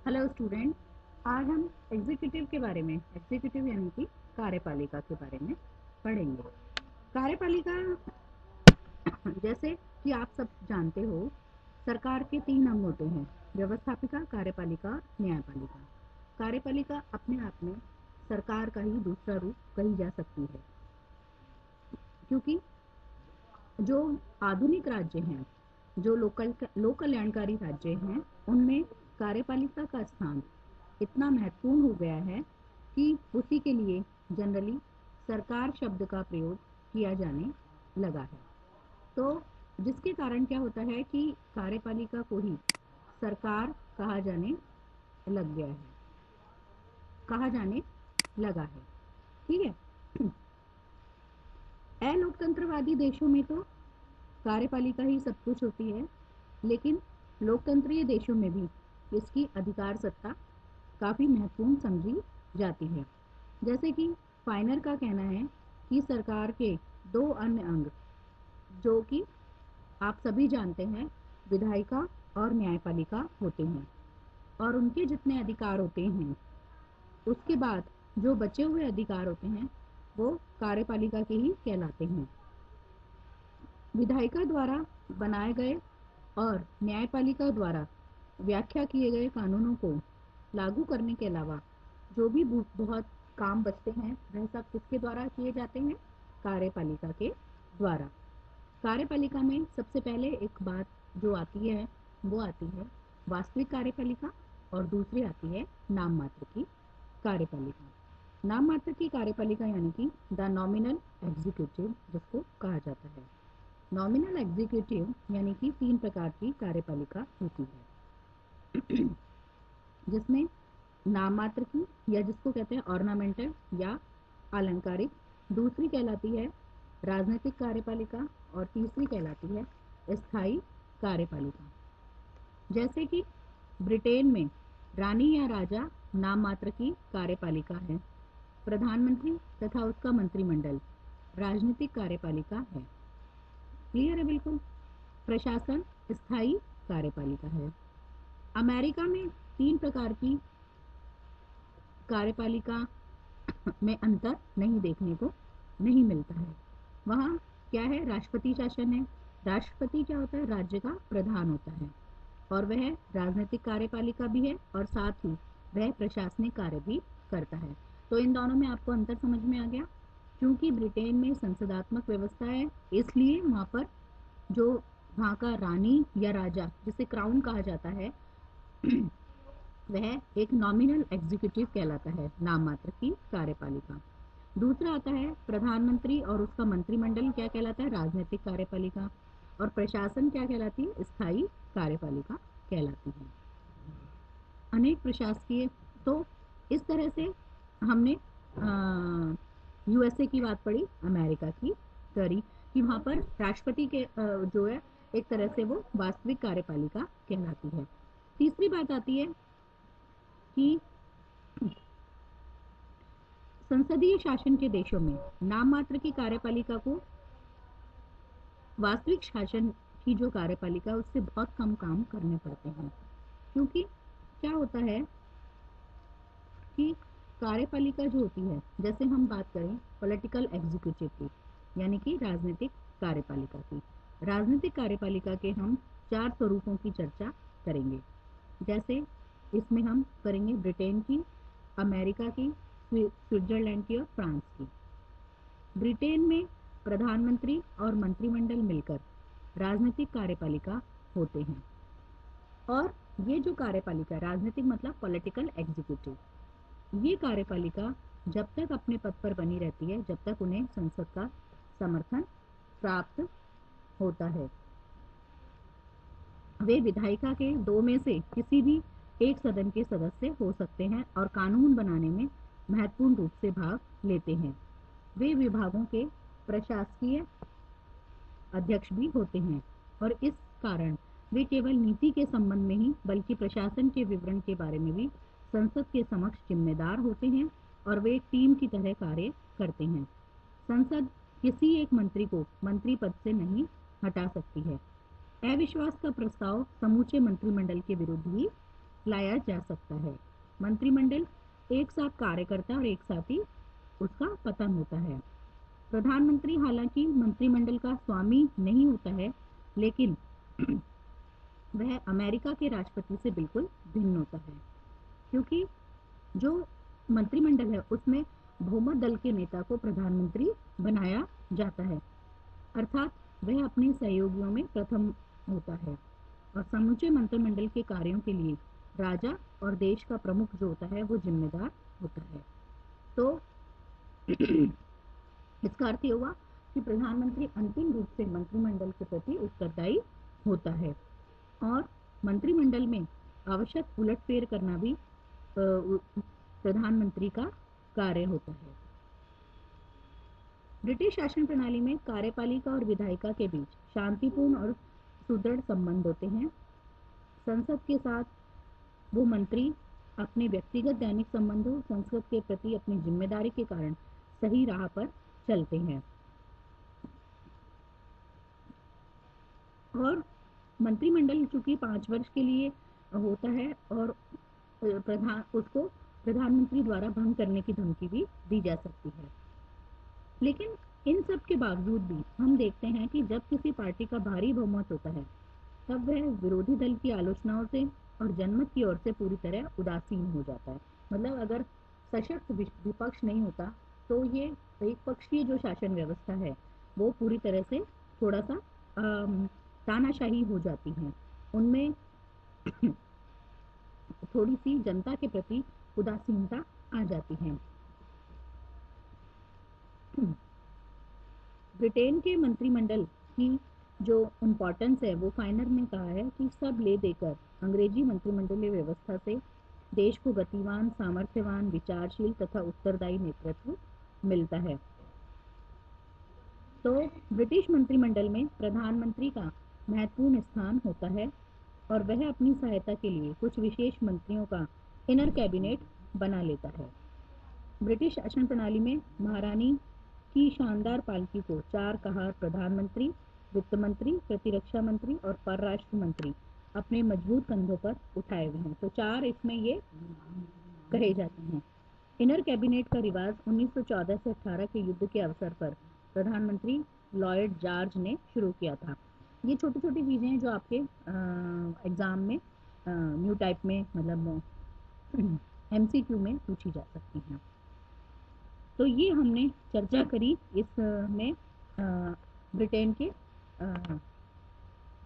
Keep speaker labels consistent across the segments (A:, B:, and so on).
A: Hello student. आज हम executive के बारे में, एग्जीक्यूटिव यानी कि कार्यपालिका के बारे में पढ़ेंगे। कार्यपालिका जैसे कि आप सब जानते हो, सरकार के 3 अंग होते हैं: व्यवस्थापिका, कार्यपालिका, न्यायपालिका। कार्यपालिका अपने आप में सरकार का ही दूसरा रूप कही जा सकती है, क्योंकि जो आधुनिक राज्य हैं, जो लोक कल्याणकारी राज्य हैं, उनमें कार्यपालिका का स्थान इतना महत्वपूर्ण हो गया है कि उसी के लिए जनरली सरकार शब्द का प्रयोग किया जाने लगा है। तो जिसके कारण क्या होता है कि कार्यपालिका को ही सरकार कहा जाने लगा है। ठीक है। अलोकतंत्रवादी देशों में तो कार्यपालिका ही सब कुछ होती है, लेकिन लोकतंत्रीय देशों में भी इसकी अधिकार सत्ता काफ़ी महत्वपूर्ण समझी जाती है। जैसे कि फाइनर का कहना है कि सरकार के 2 अन्य अंग, जो कि आप सभी जानते हैं, विधायिका और न्यायपालिका होते हैं, और उनके जितने अधिकार होते हैं, उसके बाद जो बचे हुए अधिकार होते हैं वो कार्यपालिका के ही कहलाते हैं। विधायिका द्वारा बनाए गए और न्यायपालिका द्वारा व्याख्या किए गए कानूनों को लागू करने के अलावा जो भी बहुत काम बचते हैं, वह सब किसके द्वारा किए जाते हैं? कार्यपालिका के द्वारा। कार्यपालिका में सबसे पहले एक बात जो आती है वो आती है वास्तविक कार्यपालिका, और दूसरी आती है नाम मात्र की कार्यपालिका। नाम मात्र की कार्यपालिका यानी कि द नॉमिनल एग्जीक्यूटिव जिसको कहा जाता है। नॉमिनल एग्जीक्यूटिव यानी कि 3 प्रकार की कार्यपालिका होती है, जिसमें नाम मात्र की, या जिसको कहते हैं ऑर्नामेंटल या अलंकारिक, दूसरी कहलाती है राजनीतिक कार्यपालिका, और तीसरी कहलाती है स्थायी कार्यपालिका। जैसे कि ब्रिटेन में रानी या राजा नाम मात्र की कार्यपालिका है, प्रधानमंत्री तथा उसका मंत्रिमंडल राजनीतिक कार्यपालिका है। क्लियर है? बिल्कुल। प्रशासन स्थायी कार्यपालिका है। अमेरिका में 3 प्रकार की कार्यपालिका में अंतर नहीं देखने को नहीं मिलता है। वहाँ क्या है? राष्ट्रपति शासन है। राष्ट्रपति क्या होता है? राज्य का प्रधान होता है, और वह राजनीतिक कार्यपालिका भी है, और साथ ही वह प्रशासनिक कार्य भी करता है। तो इन दोनों में आपको अंतर समझ में आ गया। क्योंकि ब्रिटेन में संसदात्मक व्यवस्था है, इसलिए वहाँ पर जो वहाँ का रानी या राजा, जिसे क्राउन कहा जाता है, वह एक नॉमिनल एग्जीक्यूटिव कहलाता है, नाम मात्र की कार्यपालिका। दूसरा आता है प्रधानमंत्री और उसका मंत्रिमंडल, क्या कहलाता है? राजनीतिक कार्यपालिका। और प्रशासन क्या कहलाती है? स्थायी कार्यपालिका कहलाती है। अनेक प्रशासकीय, तो इस तरह से हमने यूएसए की बात पढ़ी, अमेरिका की करी, कि वहाँ पर राष्ट्रपति के जो है एक तरह से वो वास्तविक कार्यपालिका कहलाती है। तीसरी बात आती है कि संसदीय शासन के देशों में नाम मात्र की कार्यपालिका को वास्तविक शासन की जो कार्यपालिका है उससे बहुत कम काम करने पड़ते हैं। क्योंकि क्या होता है कि कार्यपालिका जो होती है, जैसे हम बात करें पॉलिटिकल एग्जीक्यूटिव की, यानी कि राजनीतिक कार्यपालिका की, राजनीतिक कार्यपालिका के हम 4 स्वरूपों की चर्चा करेंगे। जैसे इसमें हम करेंगे ब्रिटेन की, अमेरिका की, स्विट्जरलैंड की और फ्रांस की। ब्रिटेन में प्रधानमंत्री और मंत्रिमंडल मिलकर राजनीतिक कार्यपालिका होते हैं, और ये जो कार्यपालिका, राजनीतिक मतलब पॉलिटिकल एग्जीक्यूटिव, ये कार्यपालिका जब तक अपने पद पर बनी रहती है, जब तक उन्हें संसद का समर्थन प्राप्त होता है। वे विधायिका के 2 में से किसी भी एक सदन के सदस्य हो सकते हैं और कानून बनाने में महत्वपूर्ण रूप से भाग लेते हैं। वे विभागों के प्रशासकीय अध्यक्ष भी होते हैं, और इस कारण वे केवल नीति के संबंध में ही बल्कि प्रशासन के विवरण के बारे में भी संसद के समक्ष जिम्मेदार होते हैं, और वे एक टीम की तरह कार्य करते हैं। संसद किसी एक मंत्री को मंत्री पद से नहीं हटा सकती है। अविश्वास का प्रस्ताव समूचे मंत्रिमंडल के विरुद्ध ही लाया जा सकता है। मंत्रिमंडल एक साथ कार्य करता है और एक साथ ही उसका पतन होता है। प्रधानमंत्री हालांकि मंत्रिमंडल का स्वामी नहीं होता है, लेकिन वह अमेरिका के राष्ट्रपति से बिल्कुल भिन्न होता है, क्योंकि जो मंत्रिमंडल है उसमें बहुमत दल के नेता को प्रधानमंत्री बनाया जाता है, अर्थात वह अपने सहयोगियों में प्रथम होता है और समूचे मंत्रिमंडल के कार्यों के लिए राजा और देश का प्रमुख जो होता है वो जिम्मेदार होता है। तो इसका अर्थ ये हुआ कि प्रधानमंत्री अंतिम रूप से मंत्रिमंडल के प्रति उत्तरदायी होता है और मंत्रिमंडल में आवश्यक उलटफेर करना भी प्रधानमंत्री का कार्य होता है। ब्रिटिश शासन प्रणाली में कार्यपालिका और विधायिका के बीच शांतिपूर्ण और सुदृढ़ संबंध होते हैं। संसद के साथ वो मंत्री अपने व्यक्तिगत दैनिक संबंधों, संसद के प्रति अपनी जिम्मेदारी के कारण सही राह पर चलते हैं और मंत्रिमंडल चूंकि 5 वर्ष के लिए होता है और उसको प्रधानमंत्री द्वारा भंग करने की धमकी भी दी जा सकती है। लेकिन इन सब के बावजूद भी हम देखते हैं कि जब किसी पार्टी का भारी बहुमत होता है तब वह विरोधी दल की आलोचनाओं से और जनमत की ओर से पूरी तरह उदासीन हो जाता है। मतलब अगर सशक्त विपक्ष नहीं होता तो ये एक पक्षीय जो शासन व्यवस्था है वो पूरी तरह से थोड़ा सा तानाशाही हो जाती है, उनमें थोड़ी सी जनता के प्रति उदासीनता आ जाती है। ब्रिटेन के मंत्रिमंडल की जो इम्पोर्टेंस है वो फाइनल में कहा है कि सब ले देकर अंग्रेजी मंत्रिमंडलीय व्यवस्था से देश को गतिवान, सामर्थ्यवान, विचारशील तथा उत्तरदायी नेतृत्व मिलता है। तो ब्रिटिश मंत्रिमंडल में प्रधानमंत्री का महत्वपूर्ण स्थान होता है और वह अपनी सहायता के लिए कुछ विशेष मंत्रियों का इनर कैबिनेट बना लेता है। ब्रिटिश शासन प्रणाली में महारानी की शानदार पालकी को 4 कहार प्रधानमंत्री, वित्त मंत्री, प्रतिरक्षा मंत्री और परराष्ट्र मंत्री अपने मजबूत कंधों पर उठाए हुए हैं। तो 4 इसमें ये कहे जाते हैं। इनर कैबिनेट का रिवाज 1914 से 18 के युद्ध के अवसर पर प्रधानमंत्री लॉयड जॉर्ज ने शुरू किया था। ये छोटी छोटी चीज़ें हैं जो आपके एग्ज़ाम में न्यू टाइप में मतलब MCQ में पूछी जा सकती हैं। तो ये हमने चर्चा करी इसमें ब्रिटेन के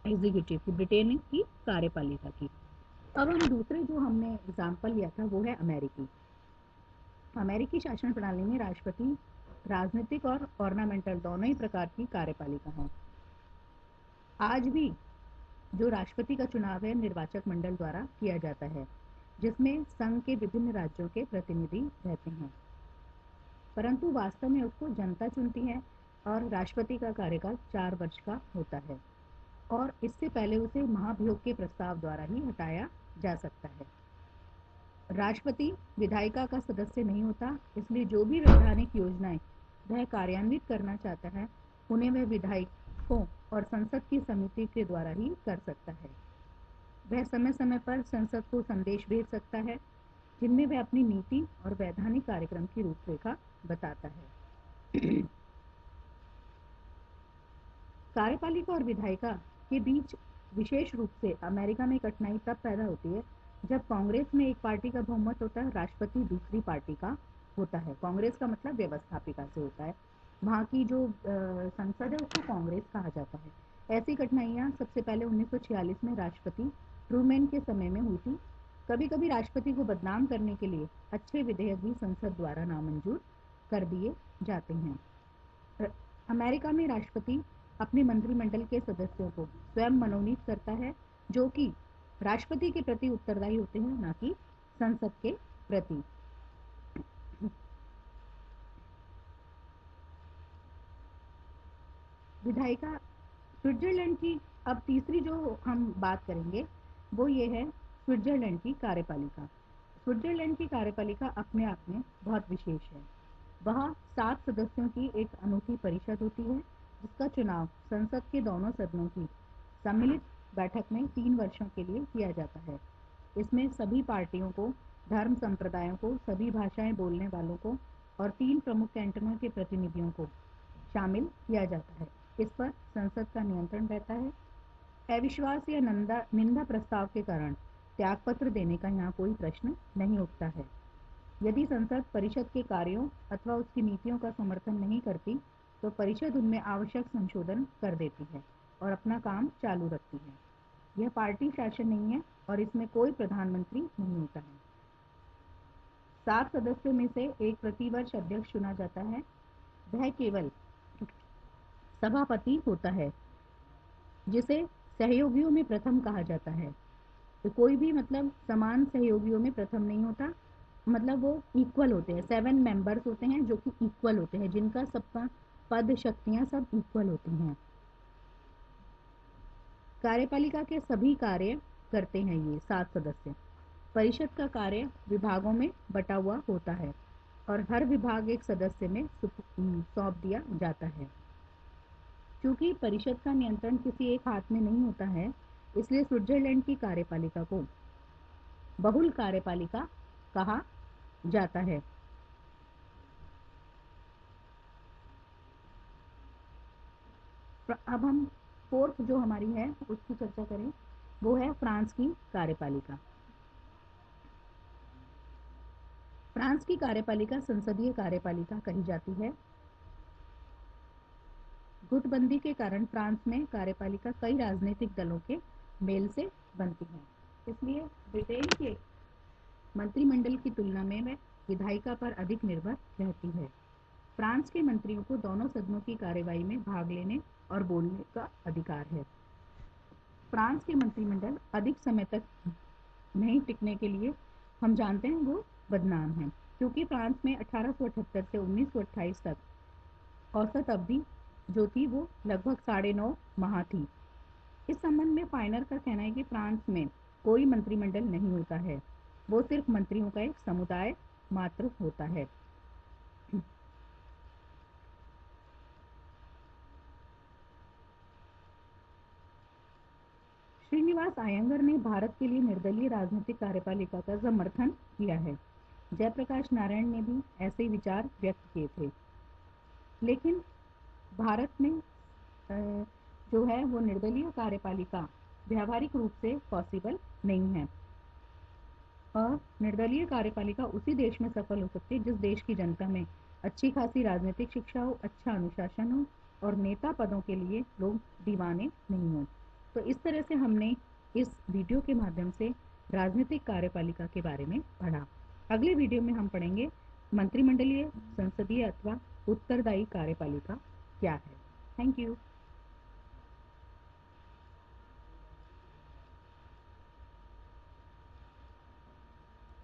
A: एग्जीक्यूटिव की, ब्रिटेन की कार्यपालिका की। अब हम दूसरे जो हमने एग्जाम्पल लिया था वो है अमेरिकी शासन प्रणाली में राष्ट्रपति राजनीतिक और ऑर्नामेंटल दोनों ही प्रकार की कार्यपालिका है। आज भी जो राष्ट्रपति का चुनाव है निर्वाचक मंडल द्वारा किया जाता है, जिसमें संघ के विभिन्न राज्यों के प्रतिनिधि रहते हैं, परंतु वास्तव में उसको जनता चुनती है और राष्ट्रपति का कार्यकाल 4 वर्ष का होता है और इससे पहले उसे महाभियोग के प्रस्ताव द्वारा ही हटाया जा सकता है। राष्ट्रपति विधायिका का सदस्य नहीं होता, इसलिए जो भी वैधानिक योजनाएं वह कार्यान्वित करना चाहता है उन्हें वह विधायकों और संसद की समिति के द्वारा ही कर सकता है। वह समय समय पर संसद को संदेश भेज सकता है जिनमें वह अपनी नीति और वैधानिक कार्यक्रम की रूपरेखा बताता है। कार्यपालिका और विधायिका के बीच विशेष रूप से अमेरिका में कठिनाई तब पैदा होती है जब कांग्रेस में एक पार्टी का बहुमत होता है, राष्ट्रपति दूसरी पार्टी का होता है। कांग्रेस का मतलब व्यवस्थापिका से होता है, वहाँ की जो संसद है उसको कांग्रेस कहा जाता है। ऐसी कठिनाइयाँ सबसे पहले 1946 में राष्ट्रपति ट्रूमैन के समय में हुई थी। कभी कभी राष्ट्रपति को बदनाम करने के लिए अच्छे विधेयक भी संसद द्वारा नामंजूर कर दिए जाते हैं। अमेरिका में राष्ट्रपति अपने मंत्रिमंडल के सदस्यों को स्वयं मनोनीत करता है, जो कि राष्ट्रपति के प्रति उत्तरदायी होते हैं, ना कि संसद के प्रति। विधायिका स्विट्जरलैंड की, अब तीसरी जो हम बात करेंगे वो ये है स्विट्जरलैंड की कार्यपालिका। स्विट्जरलैंड की कार्यपालिका अपने आप में बहुत विशेष है। वहाँ 7 सदस्यों की एक अनूठी परिषद होती है जिसका चुनाव संसद के दोनों सदनों की सम्मिलित बैठक में 3 वर्षों के लिए किया जाता है। इसमें सभी पार्टियों को, धर्म संप्रदायों को, सभी भाषाएं बोलने वालों को और 3 प्रमुख कैंटनों के प्रतिनिधियों को शामिल किया जाता है। इस पर संसद का नियंत्रण रहता है। अविश्वास या निंदा प्रस्ताव के कारण त्यागपत्र देने का यहाँ कोई प्रश्न नहीं उठता है। यदि संसद परिषद के कार्यों अथवा उसकी नीतियों का समर्थन नहीं करती तो परिषद उनमें आवश्यक संशोधन कर देती है और अपना काम चालू रखती है। यह पार्टी शासन नहीं है और इसमें कोई प्रधानमंत्री नहीं होता है। 7 सदस्यों में से एक प्रतिवर्ष अध्यक्ष चुना जाता है। वह केवल सभापति होता है, जिसे सहयोगियों में प्रथम कहा जाता है। तो कोई भी मतलब समान सहयोगियों में प्रथम नहीं होता, मतलब वो इक्वल होते हैं। 7 मेंबर्स होते हैं जो कि इक्वल होते हैं, जिनका सबका पद शक्तियां सब इक्वल होती हैं। कार्यपालिका के सभी कार्य करते हैं ये 7 सदस्य। परिषद का कार्य विभागों में बटा हुआ होता है और हर विभाग एक सदस्य में सौंप दिया जाता है। क्योंकि परिषद का नियंत्रण किसी एक हाथ में नहीं होता है, इसलिए स्विट्जरलैंड की कार्यपालिका को बहुल कार्यपालिका कहा जाता है। अब हम फोर्थ जो हमारी है उसकी चर्चा करें, वो है फ्रांस की कार्यपालिका। फ्रांस की कार्यपालिका संसदीय कार्यपालिका कही जाती है। गुटबंदी के कारण फ्रांस में कार्यपालिका कई राजनीतिक दलों के मेल से बनती है, इसलिए ब्रिटेन के मंत्रिमंडल की तुलना में वह विधायिका पर अधिक निर्भर रहती है। फ्रांस के मंत्रियों को दोनों सदनों की कार्यवाही में भाग लेने और बोलने का अधिकार है। फ्रांस के मंत्रिमंडल अधिक समय तक नहीं टिकने के लिए हम जानते हैं वो बदनाम है, क्योंकि फ्रांस में 1878 से 1928 तक औसत अवधि जो थी वो लगभग 9.5 माह थी। इस संबंध में फाइनर का कहना है कि फ्रांस में कोई मंत्रिमंडल नहीं होता है, वो सिर्फ मंत्रियों का एक समुदाय मात्र होता है। श्रीनिवास अयंगर ने भारत के लिए निर्दलीय राजनीतिक कार्यपालिका का समर्थन किया है। जयप्रकाश नारायण ने भी ऐसे ही विचार व्यक्त किए थे, लेकिन भारत में जो है वो निर्दलीय कार्यपालिका व्यावहारिक रूप से पॉसिबल नहीं है। और निर्दलीय कार्यपालिका उसी देश में सफल हो सकती है जिस देश की जनता में अच्छी खासी राजनीतिक शिक्षा हो, अच्छा अनुशासन हो और नेता पदों के लिए लोग दीवाने नहीं हो। तो इस तरह से हमने इस वीडियो के माध्यम से राजनीतिक कार्यपालिका के बारे में पढ़ा। अगले वीडियो में हम पढ़ेंगे मंत्रिमंडलीय, संसदीय अथवा उत्तरदायी कार्यपालिका क्या है। Thank you.